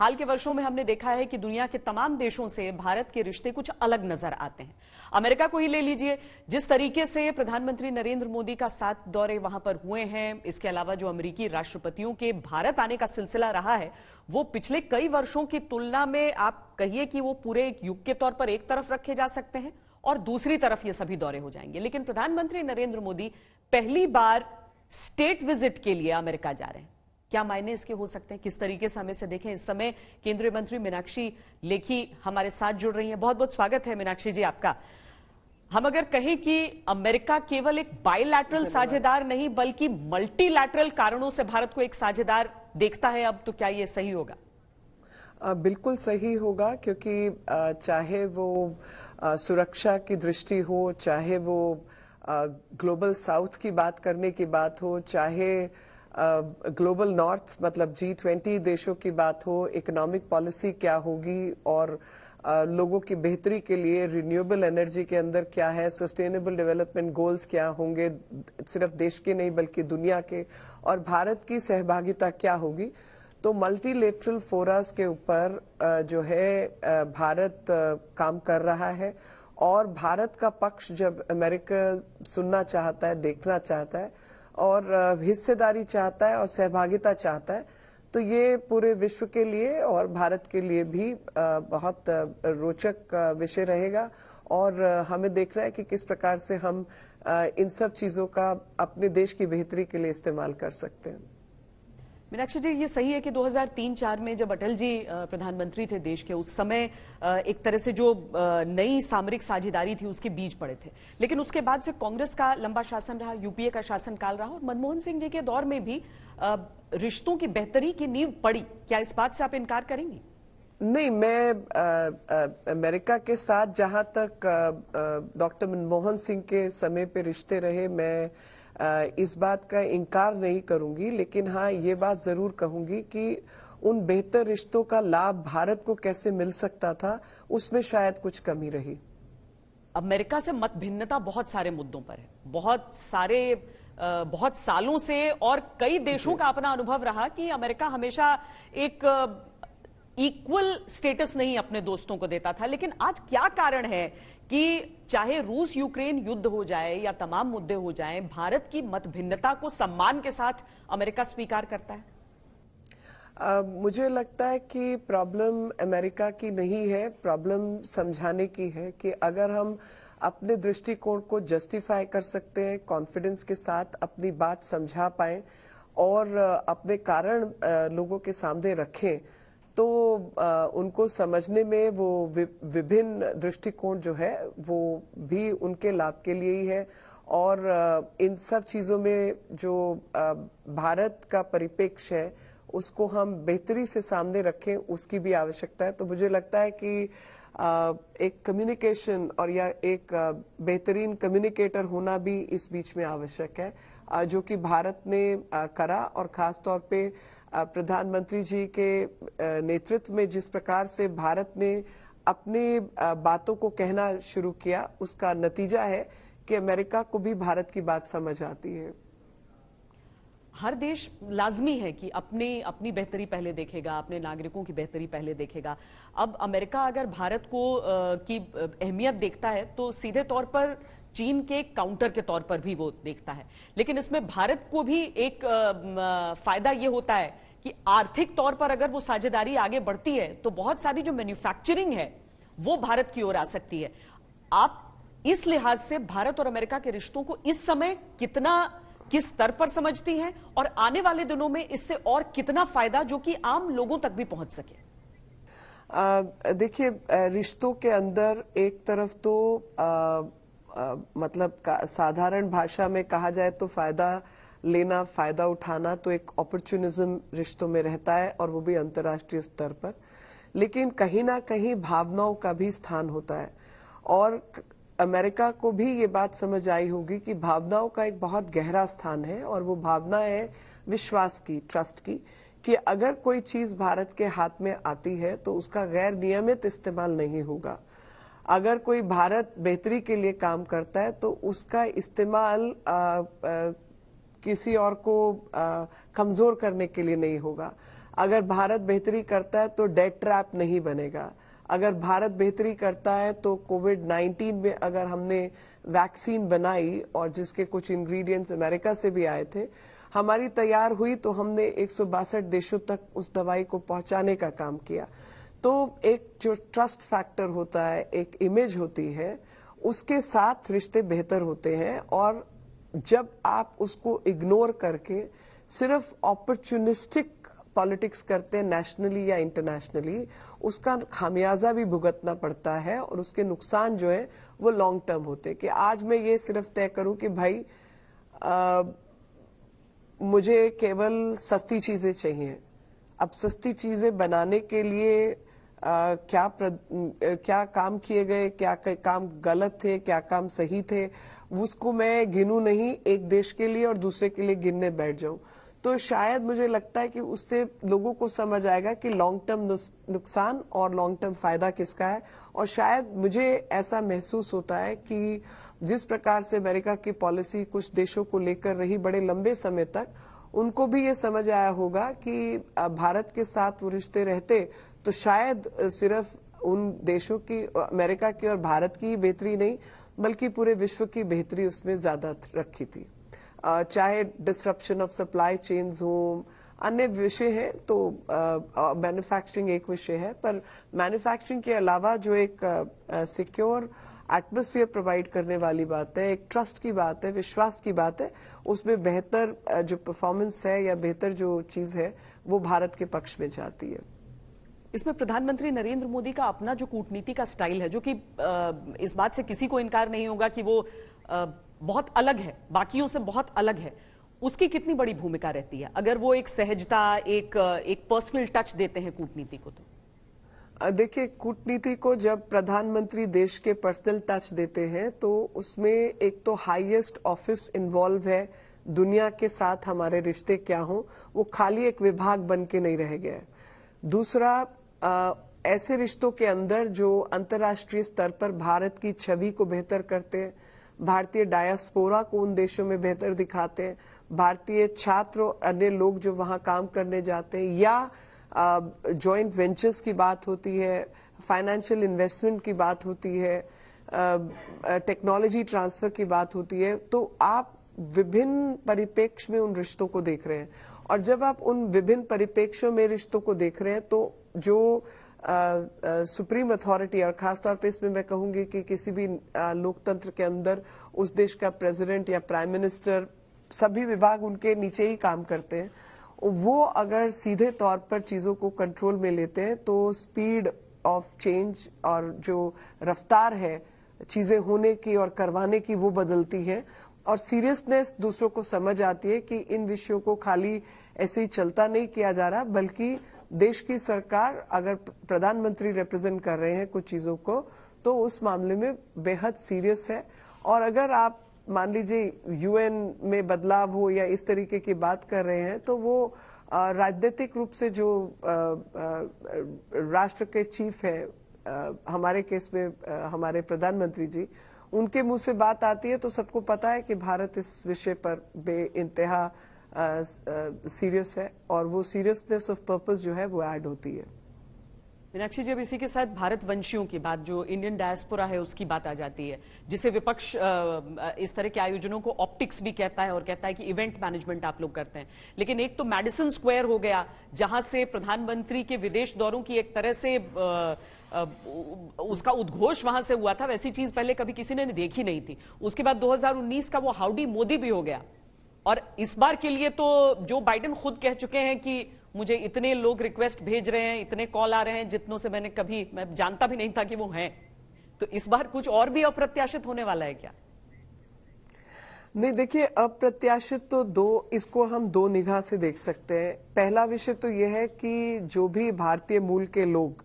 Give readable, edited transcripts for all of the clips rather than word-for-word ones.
हाल के वर्षों में हमने देखा है कि दुनिया के तमाम देशों से भारत के रिश्ते कुछ अलग नजर आते हैं। अमेरिका को ही ले लीजिए, जिस तरीके से प्रधानमंत्री नरेंद्र मोदी का 7 दौरे वहां पर हुए हैं, इसके अलावा जो अमेरिकी राष्ट्रपतियों के भारत आने का सिलसिला रहा है, वो पिछले कई वर्षों की तुलना में आप कहिए कि वो पूरे एक युग के तौर पर एक तरफ रखे जा सकते हैं और दूसरी तरफ ये सभी दौरे हो जाएंगे। लेकिन प्रधानमंत्री नरेंद्र मोदी पहली बार स्टेट विजिट के लिए अमेरिका जा रहे हैं। क्या मायने इसके हो सकते हैं, किस तरीके से हमें से देखें? इस समय केंद्रीय मंत्री मीनाक्षी लेखी हमारे साथ जुड़ रही हैं। बहुत बहुत स्वागत है मीनाक्षी जी आपका। हम अगर कहें कि अमेरिका केवल एक बायलैटरल साझेदार नहीं बल्कि मल्टीलैटरल कारणों से भारत को एक साझेदार देखता है अब, तो क्या ये सही होगा? बिल्कुल सही होगा, क्योंकि चाहे वो सुरक्षा की दृष्टि हो, चाहे वो ग्लोबल साउथ की बात करने की बात हो, चाहे ग्लोबल नॉर्थ मतलब G20 देशों की बात हो, इकोनॉमिक पॉलिसी क्या होगी और लोगों की बेहतरी के लिए रिन्यूएबल एनर्जी के अंदर क्या है, सस्टेनेबल डेवलपमेंट गोल्स क्या होंगे, सिर्फ देश के नहीं बल्कि दुनिया के, और भारत की सहभागिता क्या होगी, तो मल्टीलेटरल फोरस के ऊपर जो है भारत काम कर रहा है। और भारत का पक्ष जब अमेरिका सुनना चाहता है, देखना चाहता है और हिस्सेदारी चाहता है और सहभागिता चाहता है, तो ये पूरे विश्व के लिए और भारत के लिए भी बहुत रोचक विषय रहेगा। और हमें देखना है कि किस प्रकार से हम इन सब चीजों का अपने देश की बेहतरी के लिए इस्तेमाल कर सकते हैं। मीनाक्षी जी, ये सही है कि 2003-4 में जब अटल जी प्रधानमंत्री थे देश के, उस समय एक तरह से जो नई सामरिक साझेदारी थी उसके बीज पड़े थे। लेकिन उसके बाद से कांग्रेस का लंबा शासन रहा, यूपीए का शासनकाल रहा और मनमोहन सिंह जी के दौर में भी रिश्तों की बेहतरी की नींव पड़ी। क्या इस बात से आप इनकार करेंगी? नहीं, मैं अमेरिका के साथ जहां तक डॉक्टर मनमोहन सिंह के समय पे रिश्ते रहे, मैं इस बात का इनकार नहीं करूंगी। लेकिन हाँ, ये बात जरूर कहूंगी कि उन बेहतर रिश्तों का लाभ भारत को कैसे मिल सकता था, उसमें शायद कुछ कमी रही। अमेरिका से मत भिन्नता बहुत सारे मुद्दों पर है, बहुत सालों से, और कई देशों का अपना अनुभव रहा कि अमेरिका हमेशा एक इक्वल स्टेटस नहीं अपने दोस्तों को देता था। लेकिन आज क्या कारण है कि चाहे रूस यूक्रेन युद्ध हो जाए या तमाम मुद्दे हो जाएं, भारत की मत भिन्नता को सम्मान के साथ अमेरिका स्वीकार करता है? मुझे लगता है कि प्रॉब्लम अमेरिका की नहीं है, प्रॉब्लम समझाने की है कि अगर हम अपने दृष्टिकोण को जस्टिफाई कर सकते हैं, कॉन्फिडेंस के साथ अपनी बात समझा पाए और अपने कारण लोगों के सामने रखें, तो उनको समझने में वो विभिन्न दृष्टिकोण जो है वो भी उनके लाभ के लिए ही है। और इन सब चीजों में जो भारत का परिप्रेक्ष्य है उसको हम बेहतरी से सामने रखें, उसकी भी आवश्यकता है। तो मुझे लगता है कि एक कम्युनिकेशन और या एक बेहतरीन कम्युनिकेटर होना भी इस बीच में आवश्यक है, जो कि भारत ने करा। और खास तौर पे प्रधानमंत्री जी के नेतृत्व में जिस प्रकार से भारत ने अपनी बातों को कहना शुरू किया, उसका नतीजा है कि अमेरिका को भी भारत की बात समझ आती है। हर देश लाजमी है कि अपनी बेहतरी पहले देखेगा, अपने नागरिकों की बेहतरी पहले देखेगा। अब अमेरिका अगर भारत को की अहमियत देखता है तो सीधे तौर पर चीन के काउंटर के तौर पर भी वो देखता है। लेकिन इसमें भारत को भी एक फायदा ये होता है कि आर्थिक तौर पर अगर वो साझेदारी आगे बढ़ती है तो बहुत सारी जो मैन्युफैक्चरिंग है वो भारत की ओर आ सकती है। आप इस लिहाज से भारत और अमेरिका के रिश्तों को इस समय किस स्तर पर समझती हैं और आने वाले दिनों में इससे और कितना फायदा जो कि आम लोगों तक भी पहुंच सके? देखिए, रिश्तों के अंदर एक तरफ तो मतलब साधारण भाषा में कहा जाए तो फायदा लेना, फायदा उठाना तो एक अपॉर्चुनिज्म रिश्तों में रहता है, और वो भी अंतर्राष्ट्रीय स्तर पर। लेकिन कहीं ना कहीं भावनाओं का भी स्थान होता है, और अमेरिका को भी ये बात समझ आई होगी कि भावनाओं का एक बहुत गहरा स्थान है, और वो भावना है विश्वास की, ट्रस्ट की, कि अगर कोई चीज भारत के हाथ में आती है तो उसका गैर नियमित इस्तेमाल नहीं होगा। अगर कोई भारत बेहतरी के लिए काम करता है तो उसका इस्तेमाल किसी और को कमजोर करने के लिए नहीं होगा। अगर भारत बेहतरी करता है तो डेट ट्रैप नहीं बनेगा। अगर भारत बेहतरी करता है तो कोविड-19 में अगर हमने वैक्सीन बनाई और जिसके कुछ इंग्रेडिएंट्स अमेरिका से भी आए थे, हमारी तैयार हुई तो हमने 162 देशों तक उस दवाई को पहुंचाने का काम किया। तो एक जो ट्रस्ट फैक्टर होता है, एक इमेज होती है, उसके साथ रिश्ते बेहतर होते हैं। और जब आप उसको इग्नोर करके सिर्फ अपॉर्चुनिस्टिक पॉलिटिक्स करते हैं नेशनली या इंटरनेशनली, उसका खामियाजा भी भुगतना पड़ता है और उसके नुकसान जो है वो लॉन्ग टर्म होते हैं। कि आज मैं ये सिर्फ तय करूं कि भाई मुझे केवल सस्ती चीजें चाहिए। अब सस्ती चीजें बनाने के लिए क्या काम किए गए, क्या काम गलत थे, क्या काम सही थे, उसको मैं गिनूं नहीं एक देश के लिए और दूसरे के लिए गिनने बैठ जाऊं। तो शायद मुझे लगता है कि उससे लोगों को समझ आएगा कि लॉन्ग टर्म नुकसान और लॉन्ग टर्म फायदा किसका है। और शायद मुझे ऐसा महसूस होता है कि जिस प्रकार से अमेरिका की पॉलिसी कुछ देशों को लेकर रही बड़े लंबे समय तक, उनको भी ये समझ आया होगा कि भारत के साथ वो रिश्ते रहते तो शायद सिर्फ उन देशों की, अमेरिका की और भारत की बेहतरी नहीं बल्कि पूरे विश्व की बेहतरी उसमें ज्यादा रखी थी। चाहे डिसरप्शन ऑफ सप्लाई चेन्स हो, अन्य विषय है तो मैन्युफैक्चरिंग एक विषय है, पर मैन्युफैक्चरिंग के अलावा जो एक सिक्योर एटमॉस्फेयर प्रोवाइड करने वाली बात है, एक ट्रस्ट की बात है, विश्वास की बात है, उसमें बेहतर जो परफॉर्मेंस है या बेहतर जो चीज है वो भारत के पक्ष में जाती है। इसमें प्रधानमंत्री नरेंद्र मोदी का अपना जो कूटनीति का स्टाइल है, जो कि इस बात से किसी को इनकार नहीं होगा कि वो बहुत अलग है, बाकियों से बहुत अलग है, उसकी कितनी बड़ी भूमिका रहती है अगर वो एक सहजता, एक पर्सनल टच देते हैं कूटनीति को? तो देखिए, कूटनीति को जब प्रधानमंत्री देश के पर्सनल टच देते हैं तो उसमें एक तो हाईएस्ट ऑफिस इन्वॉल्व है, दुनिया के साथ हमारे रिश्ते क्या हो, वो खाली एक विभाग बन के नहीं रह गया है। दूसरा, ऐसे रिश्तों के अंदर जो अंतर्राष्ट्रीय स्तर पर भारत की छवि को बेहतर करते हैं, भारतीय डायस्पोरा को उन देशों में बेहतर दिखाते हैं, भारतीय छात्र और अन्य लोग जो वहां काम करने जाते हैं, या जॉइंट वेंचर्स की बात होती है, फाइनेंशियल इन्वेस्टमेंट की बात होती है, टेक्नोलॉजी ट्रांसफर की बात होती है, तो आप विभिन्न परिप्रेक्ष्य में उन रिश्तों को देख रहे हैं। और जब आप उन विभिन्न परिप्रेक्ष्यों में रिश्तों को देख रहे हैं तो जो सुप्रीम अथॉरिटी, और खासतौर पे इसमें मैं कहूंगी कि किसी भी लोकतंत्र के अंदर उस देश का प्रेसिडेंट या प्राइम मिनिस्टर, सभी विभाग उनके नीचे ही काम करते हैं, वो अगर सीधे तौर पर चीजों को कंट्रोल में लेते हैं तो स्पीड ऑफ चेंज और जो रफ्तार है चीजें होने की और करवाने की वो बदलती है। और सीरियसनेस दूसरों को समझ आती है कि इन विषयों को खाली ऐसे ही चलता नहीं किया जा रहा, बल्कि देश की सरकार, अगर प्रधानमंत्री रिप्रेजेंट कर रहे हैं कुछ चीजों को, तो उस मामले में बेहद सीरियस है। और अगर आप मान लीजिए यूएन में बदलाव हो या इस तरीके की बात कर रहे हैं, तो वो राजनीतिक रूप से जो राष्ट्र के चीफ है, हमारे केस में हमारे प्रधानमंत्री जी, उनके मुंह से बात आती है तो सबको पता है कि भारत इस विषय पर बेइंतहा सीरियस है और वो सीरियसनेस ऑफ पर्पस जो है वो ऐड होती है। मीनाक्षी जी, अब इसी के साथ भारत वंशियों की बात, जो इंडियन डायस्पोरा है, उसकी बात आ जाती है, जिसे विपक्ष इस तरह के आयोजनों को ऑप्टिक्स भी कहता है और कहता है कि इवेंट मैनेजमेंट आप लोग करते हैं। लेकिन एक तो मैडिसन स्क्वायर हो गया, जहां से प्रधानमंत्री के विदेश दौरों की एक तरह से उसका उद्घोष वहां से हुआ था, वैसी चीज पहले कभी किसी ने देखी नहीं थी। उसके बाद 2019 का वो हाउडी मोदी भी हो गया, और इस बार के लिए तो जो बाइडेन खुद कह चुके हैं कि मुझे इतने लोग रिक्वेस्ट भेज रहे हैं, इतने कॉल आ रहे हैं जितनों से मैं जानता भी नहीं था कि वो हैं। तो इस बार कुछ और भी अप्रत्याशित होने वाला है क्या? नहीं, देखिए, अप्रत्याशित तो इसको हम दो निगाह से देख सकते हैं। पहला विषय तो यह है कि जो भी भारतीय मूल के लोग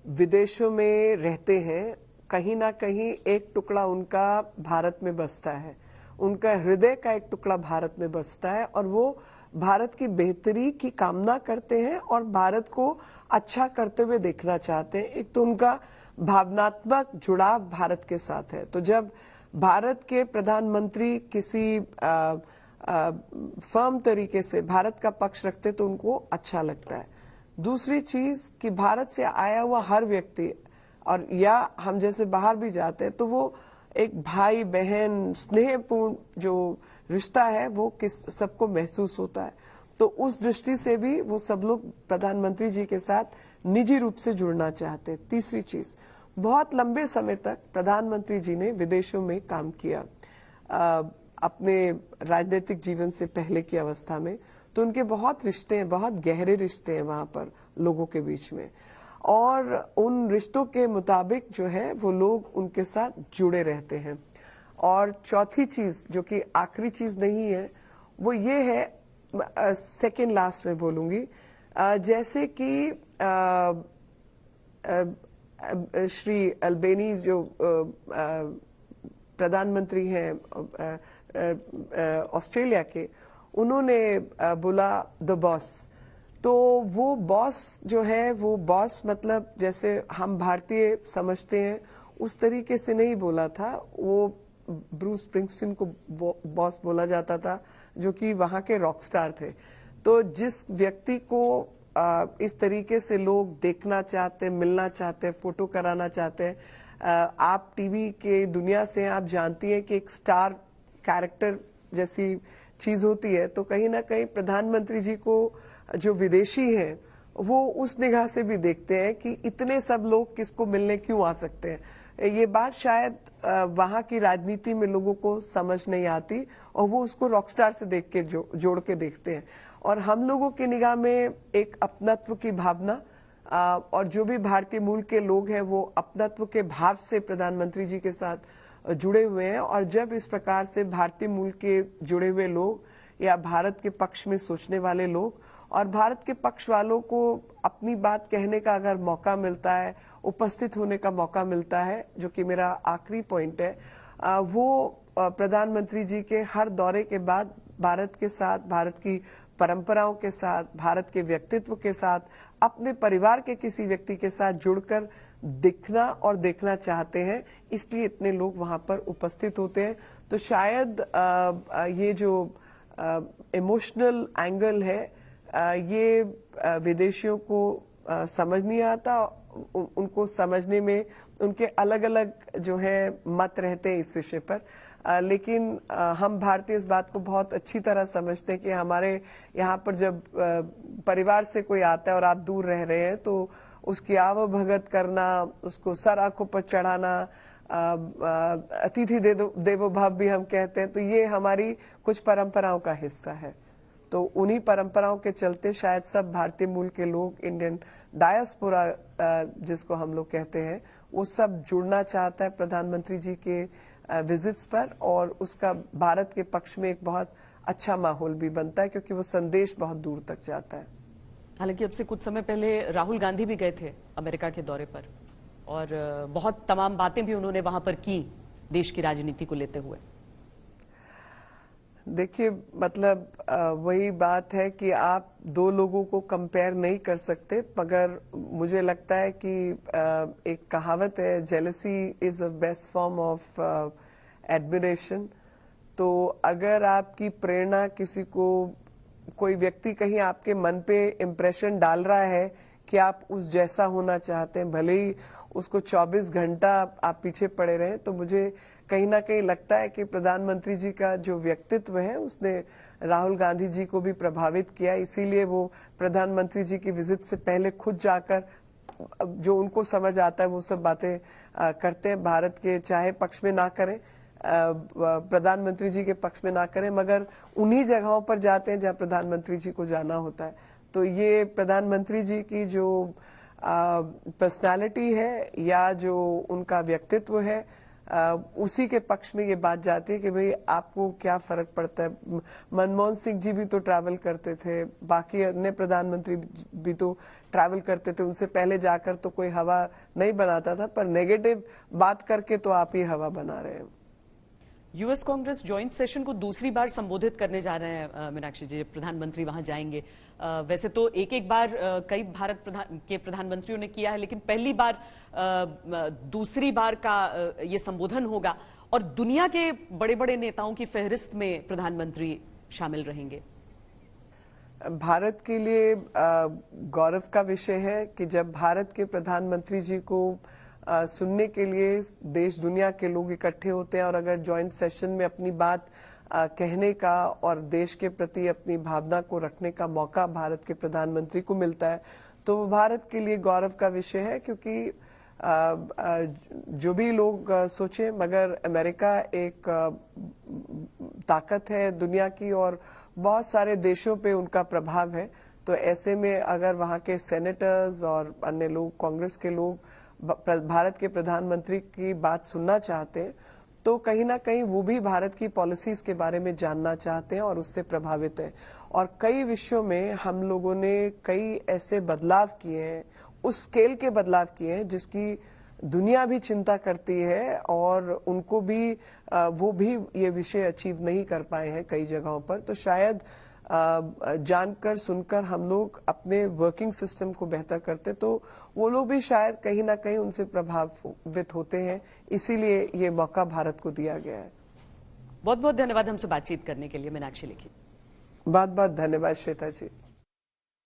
विदेशों में रहते हैं, कहीं ना कहीं एक टुकड़ा उनका भारत में बसता है, उनका हृदय का एक टुकड़ा भारत में बसता है, और वो भारत की बेहतरी की कामना करते हैं और भारत को अच्छा करते हुए देखना चाहते हैं। एक तो उनका भावनात्मक जुड़ाव भारत के साथ है। तो जब भारत के प्रधानमंत्री किसी फर्म तरीके से भारत का पक्ष रखते तो उनको अच्छा लगता है। दूसरी चीज कि भारत से आया हुआ हर व्यक्ति और या हम जैसे बाहर भी जाते हैं तो वो एक भाई बहन स्नेहपूर्ण जो रिश्ता है वो सबको महसूस होता है। तो उस दृष्टि से भी वो सब लोग प्रधानमंत्री जी के साथ निजी रूप से जुड़ना चाहते हैं। तीसरी चीज, बहुत लंबे समय तक प्रधानमंत्री जी ने विदेशों में काम किया अपने राजनीतिक जीवन से पहले की अवस्था में, तो उनके बहुत रिश्ते हैं, बहुत गहरे रिश्ते हैं वहां पर लोगों के बीच में, और उन रिश्तों के मुताबिक जो है वो लोग उनके साथ जुड़े रहते हैं। और चौथी चीज जो कि आखिरी चीज नहीं है वो ये है, सेकेंड लास्ट में बोलूंगी, जैसे कि श्री अल्बेनी जो प्रधानमंत्री हैं ऑस्ट्रेलिया के, उन्होंने बोला द बॉस, तो वो बॉस जो है वो बॉस मतलब जैसे हम भारतीय समझते हैं उस तरीके से नहीं बोला था। वो ब्रूस स्प्रिंगस्टीन को बॉस बोला जाता था जो कि वहां के रॉक स्टार थे। तो जिस व्यक्ति को इस तरीके से लोग देखना चाहते, मिलना चाहते, फोटो कराना चाहते हैं, आप टीवी के दुनिया से आप जानती हैं कि एक स्टार कैरेक्टर जैसी चीज होती है, तो कहीं ना कहीं प्रधानमंत्री जी को जो विदेशी हैं वो उस निगाह से भी देखते हैं कि इतने सब लोग किसको मिलने क्यों आ सकते हैं। ये बात शायद वहां की राजनीति में लोगों को समझ नहीं आती और वो उसको रॉकस्टार से देख के जोड़ के देखते हैं। और हम लोगों की निगाह में एक अपनत्व की भावना, और जो भी भारतीय मूल के लोग हैं वो अपनत्व के भाव से प्रधानमंत्री जी के साथ जुड़े हुए हैं। और जब इस प्रकार से भारतीय मूल के जुड़े हुए लोग या भारत के पक्ष में सोचने वाले लोग और भारत के पक्ष वालों को अपनी बात कहने का अगर मौका मिलता है, उपस्थित होने का मौका मिलता है, जो कि मेरा आखिरी पॉइंट है, वो प्रधानमंत्री जी के हर दौरे के बाद भारत के साथ, भारत की परंपराओं के साथ, भारत के व्यक्तित्व के साथ, अपने परिवार के किसी व्यक्ति के साथ जुड़कर दिखना और देखना चाहते हैं, इसलिए इतने लोग वहां पर उपस्थित होते हैं। तो शायद ये जो इमोशनल एंगल है ये विदेशियों को समझ नहीं आता, उनको समझने में उनके अलग अलग जो है मत रहते हैं इस विषय पर। लेकिन हम भारतीय इस बात को बहुत अच्छी तरह समझते हैं कि हमारे यहाँ पर जब परिवार से कोई आता है और आप दूर रह रहे हैं तो उसकी आवभगत करना, उसको सर आंखों पर चढ़ाना, अतिथि देवो भव भी हम कहते हैं, तो ये हमारी कुछ परंपराओं का हिस्सा है। तो उन्हीं परंपराओं के चलते शायद सब भारतीय मूल के लोग, इंडियन डायस्पोरा जिसको हम लोग कहते हैं, वो सब जुड़ना चाहता है प्रधानमंत्री जी के विजिट्स पर, और उसका भारत के पक्ष में एक बहुत अच्छा माहौल भी बनता है क्योंकि वो संदेश बहुत दूर तक जाता है। हालांकि अब से कुछ समय पहले राहुल गांधी भी गए थे अमेरिका के दौरे पर और बहुत तमाम बातें भी उन्होंने वहां पर की देश की राजनीति को लेते हुए। देखिए, मतलब वही बात है कि आप दो लोगों को कंपेयर नहीं कर सकते, मगर मुझे लगता है कि एक कहावत है, jealousy is a best form of admiration. तो अगर आपकी प्रेरणा किसी को, कोई व्यक्ति कहीं आपके मन पे इम्प्रेशन डाल रहा है कि आप उस जैसा होना चाहते हैं, भले ही उसको 24 घंटा आप पीछे पड़े रहे, तो मुझे कहीं ना कहीं लगता है कि प्रधानमंत्री जी का जो व्यक्तित्व है उसने राहुल गांधी जी को भी प्रभावित किया। इसीलिए वो प्रधानमंत्री जी की विजिट से पहले खुद जाकर जो उनको समझ आता है वो सब बातें करते हैं। भारत के चाहे पक्ष में ना करें, प्रधानमंत्री जी के पक्ष में ना करें, मगर उन्हीं जगहों पर जाते हैं जहां प्रधानमंत्री जी को जाना होता है। तो ये प्रधानमंत्री जी की जो पर्सनालिटी है या जो उनका व्यक्तित्व है, उसी के पक्ष में ये बात जाती है कि भाई आपको क्या फर्क पड़ता है। मनमोहन सिंह जी भी तो ट्रैवल करते थे, बाकी अन्य प्रधानमंत्री भी तो ट्रैवल करते थे, उनसे पहले जाकर तो कोई हवा नहीं बनाता था, पर नेगेटिव बात करके तो आप ही हवा बना रहे हैं। यूएस कांग्रेस ज्वाइंट सेशन को दूसरी बार संबोधित करने जा रहे हैं मीनाक्षी जी, प्रधानमंत्री वहां जाएंगे। वैसे तो एक बार कई भारत के प्रधानमंत्रियों ने किया है, लेकिन पहली बार दूसरी बार का ये संबोधन होगा और दुनिया के बड़े बड़े नेताओं की फहरिस्त में प्रधानमंत्री शामिल रहेंगे? भारत के लिए गौरव का विषय है कि जब भारत के प्रधानमंत्री जी को सुनने के लिए देश दुनिया के लोग इकट्ठे होते हैं और अगर जॉइंट सेशन में अपनी बात कहने का और देश के प्रति अपनी भावना को रखने का मौका भारत के प्रधानमंत्री को मिलता है, तो वो भारत के लिए गौरव का विषय है। क्योंकि जो भी लोग सोचे, मगर अमेरिका एक ताकत है दुनिया की और बहुत सारे देशों पे उनका प्रभाव है। तो ऐसे में अगर वहाँ के सेनेटर्स और अन्य लोग, कांग्रेस के लोग भारत के प्रधानमंत्री की बात सुनना चाहते हैं, तो कहीं ना कहीं वो भी भारत की पॉलिसीज के बारे में जानना चाहते हैं और उससे प्रभावित हैं। और कई विषयों में हम लोगों ने कई ऐसे बदलाव किए हैं, उस स्केल के बदलाव किए हैं जिसकी दुनिया भी चिंता करती है और उनको भी वो भी ये विषय अचीव नहीं कर पाए हैं कई जगहों पर। तो शायद जानकर सुनकर हम लोग अपने वर्किंग सिस्टम को बेहतर करते, तो वो लोग भी शायद कहीं ना कहीं उनसे प्रभावित होते हैं। इसीलिए ये मौका भारत को दिया गया है। बहुत बहुत धन्यवाद हमसे बातचीत करने के लिए मीनाक्षी लेखी। बहुत बहुत धन्यवाद श्वेता जी।